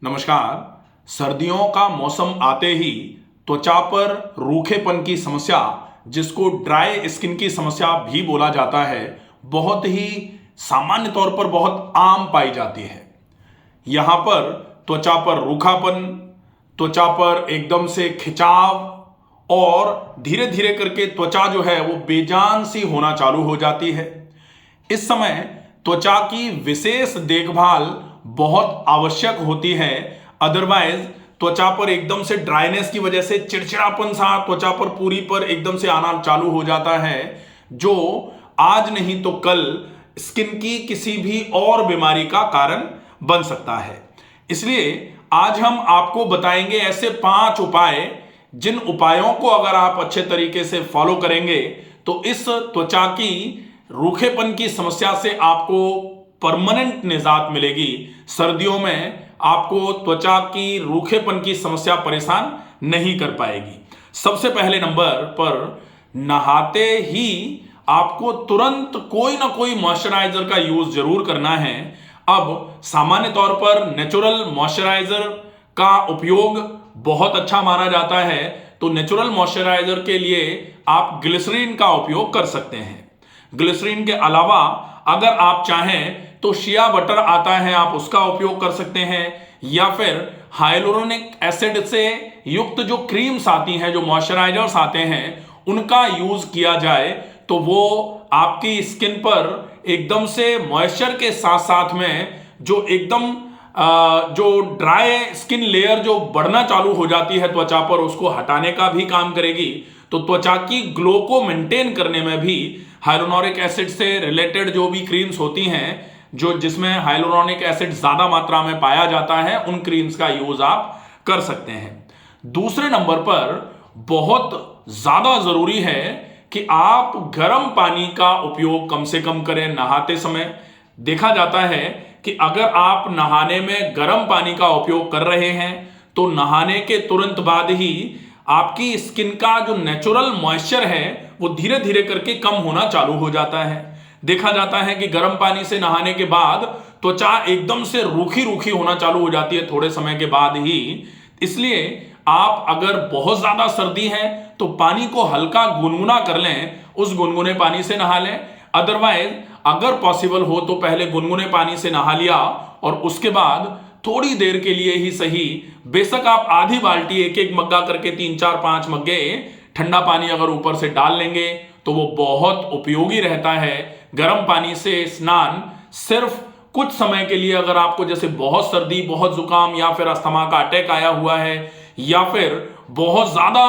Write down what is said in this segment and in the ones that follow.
नमस्कार। सर्दियों का मौसम आते ही त्वचा पर रूखेपन की समस्या, जिसको ड्राई स्किन की समस्या भी बोला जाता है, बहुत ही सामान्य तौर पर बहुत आम पाई जाती है। यहाँ पर त्वचा पर रूखापन, त्वचा पर एकदम से खिंचाव और धीरे धीरे करके त्वचा जो है वो बेजान सी होना चालू हो जाती है। इस समय त्वचा की विशेष देखभाल बहुत आवश्यक होती है। अदरवाइज त्वचा पर एकदम से ड्राइनेस की वजह से चिड़चिड़ापन सा त्वचा पर पूरी पर एकदम से आना चालू हो जाता है, जो आज नहीं तो कल स्किन की किसी भी और बीमारी का कारण बन सकता है। इसलिए आज हम आपको बताएंगे ऐसे 5 उपाय, जिन उपायों को अगर आप अच्छे तरीके से फॉलो करेंगे तो इस त्वचा की रूखेपन की समस्या से आपको परमानेंट निजात मिलेगी। सर्दियों में आपको त्वचा की रूखेपन की समस्या परेशान नहीं कर पाएगी। सबसे पहले नंबर पर, नहाते ही आपको तुरंत कोई ना कोई मॉइस्चराइजर का यूज जरूर करना है। अब सामान्य तौर पर नेचुरल मॉइस्चराइजर का उपयोग बहुत अच्छा माना जाता है, तो नेचुरल मॉइस्चराइजर के लिए आप ग्लिसरीन का उपयोग कर सकते हैं। ग्लिसरीन के अलावा अगर आप चाहें तो शिया बटर आता है, आप उसका उपयोग कर सकते हैं, या फिर हाइलुरोनिक एसिड से युक्त जो क्रीम्स आती हैं, जो मॉइस्चराइजर्स आते हैं, उनका यूज किया जाए तो वो आपकी स्किन पर एकदम से मॉइस्चर के साथ साथ में जो एकदम जो ड्राई स्किन लेयर जो बढ़ना चालू हो जाती है त्वचा पर, उसको हटाने का भी काम करेगी। तो त्वचा की ग्लो को मेंटेन करने में भी हाइलुरोनिक एसिड से रिलेटेड जो भी क्रीम्स होती हैं, जो जिसमें हाइलुरोनिक एसिड ज्यादा मात्रा में पाया जाता है, उन क्रीम्स का यूज आप कर सकते हैं। दूसरे नंबर पर बहुत ज्यादा जरूरी है कि आप गर्म पानी का उपयोग कम से कम करें नहाते समय। देखा जाता है कि अगर आप नहाने में गर्म पानी का उपयोग कर रहे हैं तो नहाने के तुरंत बाद ही आपकी स्किन का जो नेचुरल मॉइस्चर है वो धीरे धीरे करके कम होना चालू हो जाता है। देखा जाता है कि गर्म पानी से नहाने के बाद त्वचा एकदम से रूखी रूखी होना चालू हो जाती है थोड़े समय के बाद ही। इसलिए आप अगर बहुत ज्यादा सर्दी है तो पानी को हल्का गुनगुना कर लें, उस गुनगुने पानी से नहा लें। अदरवाइज अगर पॉसिबल हो तो पहले गुनगुने पानी से नहा लिया और उसके बाद थोड़ी देर के लिए ही सही, बेशक आप आधी बाल्टी एक एक मग्गा करके 3 4 5 मग्गे ठंडा पानी अगर ऊपर से डाल लेंगे तो वो बहुत उपयोगी रहता है। गर्म पानी से स्नान सिर्फ कुछ समय के लिए, अगर आपको जैसे बहुत सर्दी, बहुत जुकाम या फिर अस्थमा का अटैक आया हुआ है, या फिर बहुत ज्यादा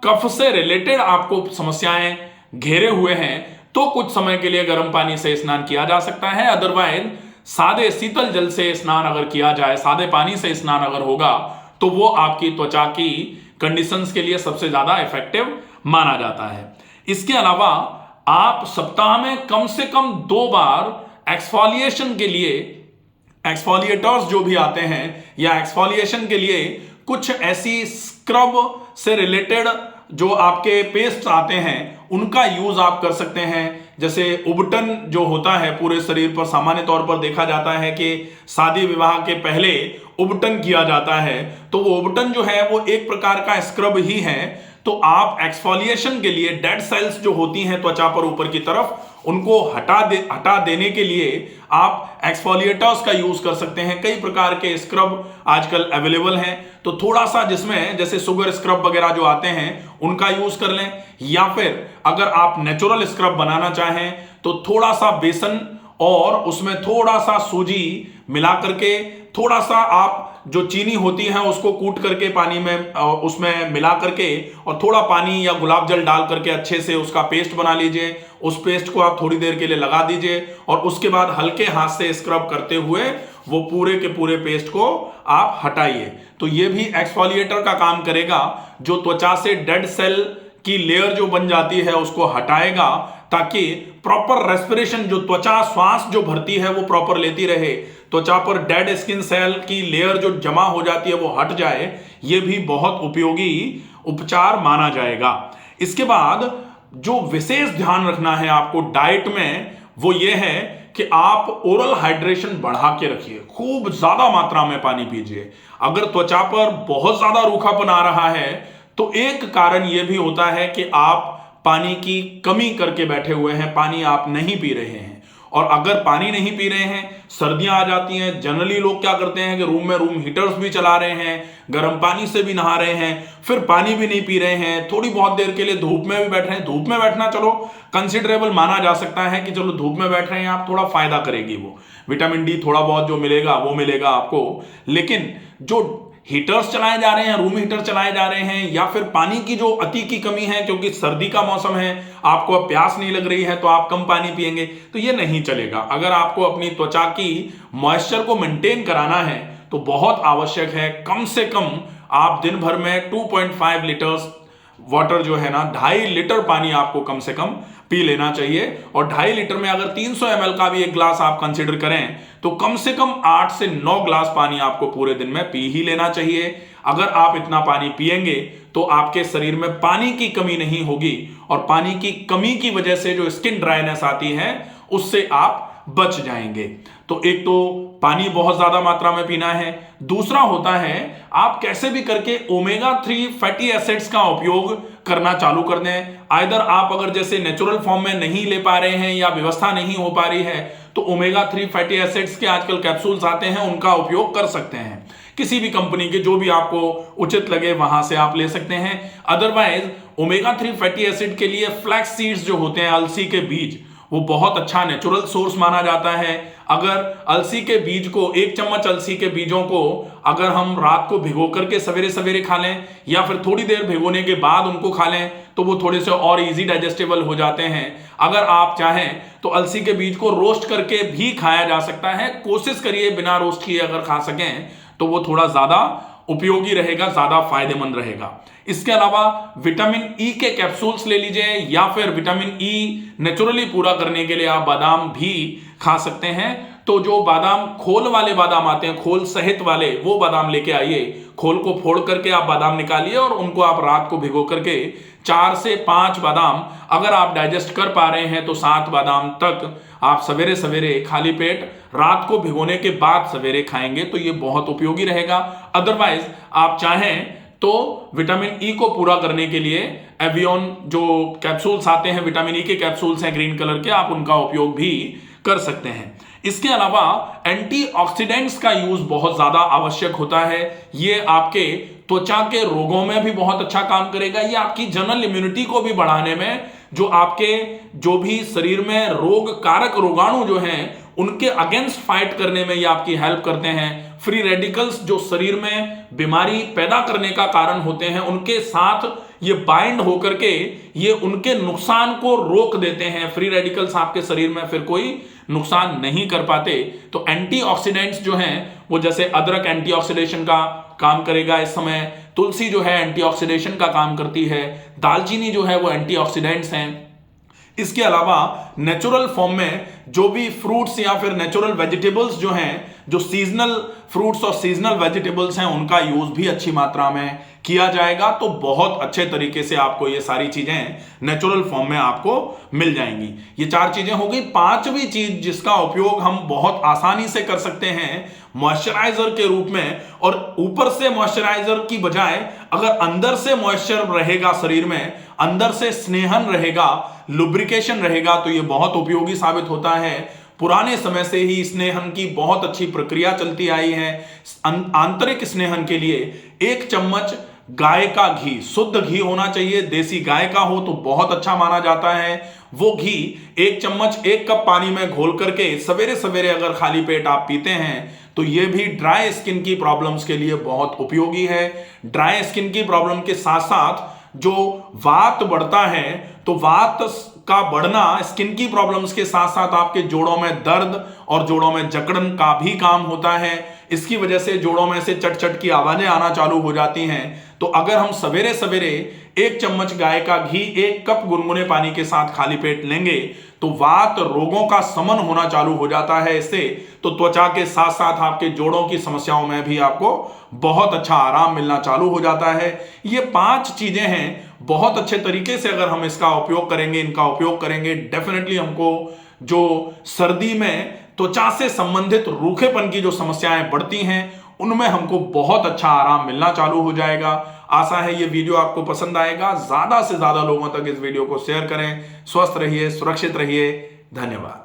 कफ से रिलेटेड आपको समस्याएं घेरे हुए हैं, तो कुछ समय के लिए गर्म पानी से स्नान किया जा सकता है। अदरवाइज सादे शीतल जल से स्नान अगर किया जाए, सादे पानी से स्नान अगर होगा, तो वो आपकी त्वचा की कंडीशंस के लिए सबसे ज्यादा इफेक्टिव माना जाता है। इसके अलावा आप सप्ताह में कम से कम 2 बार एक्सफोलिएशन के लिए, एक्सफोलिएटर्स जो भी आते हैं, या एक्सफोलिएशन के लिए कुछ ऐसी स्क्रब से रिलेटेड जो आपके पेस्ट आते हैं उनका यूज आप कर सकते हैं। जैसे उबटन जो होता है पूरे शरीर पर, सामान्य तौर पर देखा जाता है कि शादी विवाह के पहले उबटन किया जाता है, तो वो उबटन जो है वो एक प्रकार का स्क्रब ही है। तो आप एक्सफोलिएशन के लिए डेड सेल्स जो होती हैं त्वचा पर ऊपर की तरफ, उनको हटा देने के लिए आप एक्सफोलिएटर्स का यूज कर सकते हैं। कई प्रकार के स्क्रब आजकल अवेलेबल हैं, तो थोड़ा सा जिसमें जैसे शुगर स्क्रब वगैरह जो आते हैं उनका यूज कर लें, या फिर अगर आप नेचुरल स्क्रब बनाना चाहें तो थोड़ा सा बेसन और उसमें थोड़ा सा सूजी मिला करके, थोड़ा सा आप जो चीनी होती है उसको कूट करके पानी में उसमें मिला करके और थोड़ा पानी या गुलाब जल डाल करके अच्छे से उसका पेस्ट बना लीजिए। उस पेस्ट को आप थोड़ी देर के लिए लगा दीजिए और उसके बाद हल्के हाथ से स्क्रब करते हुए वो पूरे के पूरे पेस्ट को आप हटाइए। तो ये भी एक्सफोलिएटर का काम करेगा, जो त्वचा से डेड सेल की लेयर जो बन जाती है उसको हटाएगा, ताकि प्रॉपर रेस्पिरेशन, जो त्वचा श्वास जो भरती है वो प्रॉपर लेती रहे, त्वचा पर डेड स्किन सेल की लेयर जो जमा हो जाती है वो हट जाए। ये भी बहुत उपयोगी उपचार माना जाएगा। इसके बाद जो विशेष ध्यान रखना है आपको डाइट में, वो ये है कि आप ओरल हाइड्रेशन बढ़ा के रखिए, खूब ज्यादा मात्रा में पानी पीजिए। अगर त्वचा पर बहुत ज्यादा रूखापन आ रहा है तो एक कारण यह भी होता है कि आप पानी की कमी करके बैठे हुए हैं, पानी आप नहीं पी रहे हैं। और अगर पानी नहीं पी रहे हैं, सर्दियां आ जाती हैं, जनरली लोग क्या करते हैं कि रूम में रूम हीटर्स भी चला रहे हैं, गर्म पानी से भी नहा रहे हैं, फिर पानी भी नहीं पी रहे हैं, थोड़ी बहुत देर के लिए धूप में भी बैठ रहे हैं। धूप में बैठना चलो कंसिडरेबल माना जा सकता है कि चलो धूप में बैठ रहे हैं आप, थोड़ा फायदा करेगी वो, विटामिन डी थोड़ा बहुत जो मिलेगा वो मिलेगा आपको। लेकिन जो हीटर्स चलाए जा रहे हैं, रूम हीटर चलाए जा रहे हैं, या फिर पानी की जो अति की कमी है, क्योंकि सर्दी का मौसम है, आपको अब प्यास नहीं लग रही है तो आप कम पानी पिएंगे, तो ये नहीं चलेगा। अगर आपको अपनी त्वचा की मॉइस्चर को मेंटेन कराना है तो बहुत आवश्यक है कम से कम आप दिन भर में 2.5 लीटर्स वाटर जो है ना, 2.5 लीटर पानी आपको कम से कम पी लेना चाहिए। और 2.5 लीटर में अगर 300 ml का भी एक ग्लास आप कंसीडर करें तो कम से कम 8 से 9 ग्लास पानी आपको पूरे दिन में पी ही लेना चाहिए। अगर आप इतना पानी पिएंगे तो आपके शरीर में पानी की कमी नहीं होगी, और पानी की कमी की वजह से जो स्किन ड्राइनेस आती है उससे आप बच जाएंगे। तो एक तो पानी बहुत ज्यादा मात्रा में पीना है, दूसरा होता है आप कैसे भी करके ओमेगा 3 फैटी एसिड्स का उपयोग करना चालू कर दें। आइदर आप अगर जैसे नेचुरल फॉर्म में नहीं ले पा रहे हैं या व्यवस्था नहीं हो पा रही है तो ओमेगा 3 फैटी एसिड्स के आजकल कैप्सूल्स आते हैं, उनका उपयोग कर सकते हैं। किसी भी कंपनी के जो भी आपको उचित लगे वहां से आप ले सकते हैं। अदरवाइज ओमेगा 3 फैटी एसिड के लिए फ्लैक्स सीड्स जो होते हैं, अलसी के बीज, वो बहुत अच्छा नेचुरल सोर्स माना जाता है। अगर अलसी के बीज को, 1 चम्मच अलसी के बीजों को अगर हम रात को भिगो करके सवेरे सवेरे खा लें या फिर थोड़ी देर भिगोने के बाद उनको खा लें तो वो थोड़े से और इजी डाइजेस्टेबल हो जाते हैं। अगर आप चाहें तो अलसी के बीज को रोस्ट करके भी खाया जा सकता है। कोशिश करिए बिना रोस्ट किए अगर खा सकें तो वो थोड़ा ज्यादा उपयोगी रहेगा, ज्यादा फायदेमंद रहेगा। इसके अलावा विटामिन ई के कैप्सूल्स ले लीजिए, या फिर विटामिन ई नेचुरली पूरा करने के लिए आप बादाम भी खा सकते हैं। तो जो बादाम, खोल वाले बादाम आते हैं, खोल सहित वाले, वो बादाम लेके आइए। खोल को फोड़ करके आप बादाम निकालिए और उनको आप रात को भिगो करके 4 से 5 बादाम अगर आप डाइजेस्ट कर पा रहे हैं तो 7 बादाम तक आप सवेरे सवेरे खाली पेट रात को भिगोने के बाद सवेरे खाएंगे तो ये बहुत उपयोगी रहेगा। अदरवाइज आप चाहें तो विटामिन ई को पूरा करने के लिए एवियन जो कैप्सूल्स आते हैं, विटामिन ई के कैप्सूल्स हैं ग्रीन कलर के, आप उनका उपयोग भी कर सकते हैं। इसके अलावा एंटीऑक्सीडेंट्स का यूज बहुत ज्यादा आवश्यक होता है। ये आपके त्वचा के रोगों में भी बहुत अच्छा काम करेगा। ये आपकी जनरल इम्यूनिटी को भी बढ़ाने में, जो आपके जो भी शरीर में रोग कारक रोगाणु जो हैं उनके अगेंस्ट फाइट करने में ये आपकी हेल्प करते हैं। फ्री रेडिकल्स जो शरीर में बीमारी पैदा करने का कारण होते हैं, उनके साथ ये बाइंड होकर के ये उनके नुकसान को रोक देते हैं। फ्री रेडिकल्स आपके शरीर में फिर कोई नुकसान नहीं कर पाते। तो एंटीऑक्सीडेंट्स जो हैं वो, जैसे अदरक एंटीऑक्सीडेशन का काम करेगा इस समय, तुलसी जो है एंटीऑक्सीडेशन का काम करती है, दालचीनी जो है वो एंटीऑक्सीडेंट्स हैं। इसके अलावा नेचुरल फॉर्म में जो भी फ्रूट्स या फिर नेचुरल वेजिटेबल्स जो हैं, जो सीजनल फ्रूट्स और सीजनल वेजिटेबल्स हैं, उनका यूज भी अच्छी मात्रा में किया जाएगा तो बहुत अच्छे तरीके से आपको ये सारी चीजें नेचुरल फॉर्म में आपको मिल जाएंगी। ये 4 चीजें हो गई। 5वीं चीज जिसका उपयोग हम बहुत आसानी से कर सकते हैं मॉइस्चराइजर के रूप में, और ऊपर से मॉइस्चराइजर की बजाय अगर अंदर से मॉइस्चर रहेगा शरीर में, अंदर से स्नेहन रहेगा, लुब्रिकेशन रहेगा, तो ये बहुत उपयोगी साबित होता है। पुराने समय से ही स्नेहन की बहुत अच्छी प्रक्रिया चलती आई है। आंतरिक स्नेहन के लिए 1 चम्मच गाय का घी, शुद्ध घी होना चाहिए, देसी गाय का हो तो बहुत अच्छा माना जाता है। वो घी 1 चम्मच 1 कप पानी में घोल करके सवेरे सवेरे अगर खाली पेट आप पीते हैं तो ये भी ड्राई स्किन की प्रॉब्लम्स के लिए बहुत उपयोगी है। ड्राई स्किन की प्रॉब्लम के साथ साथ जो वात बढ़ता है, तो वात का बढ़ना स्किन की प्रॉब्लम्स के साथ साथ आपके जोड़ों में दर्द और जोड़ों में जकड़न का भी काम होता है। इसकी वजह से जोड़ों में से चट चट की आवाजें आना चालू हो जाती हैं। तो अगर हम सवेरे सवेरे 1 चम्मच गाय का घी 1 कप गुनगुने पानी के साथ खाली पेट लेंगे तो वात रोगों का शमन होना चालू हो जाता है इससे। तो त्वचा के साथ साथ आपके जोड़ों की समस्याओं में भी आपको बहुत अच्छा आराम मिलना चालू हो जाता है। ये 5 चीजें हैं, बहुत अच्छे तरीके से अगर हम इसका उपयोग करेंगे, इनका उपयोग करेंगे, डेफिनेटली हमको जो सर्दी में त्वचा से संबंधित रूखेपन की जो समस्याएं बढ़ती हैं उनमें हमको बहुत अच्छा आराम मिलना चालू हो जाएगा। आशा है ये वीडियो आपको पसंद आएगा। ज्यादा से ज्यादा लोगों तक इस वीडियो को शेयर करें। स्वस्थ रहिए, सुरक्षित रहिए। धन्यवाद।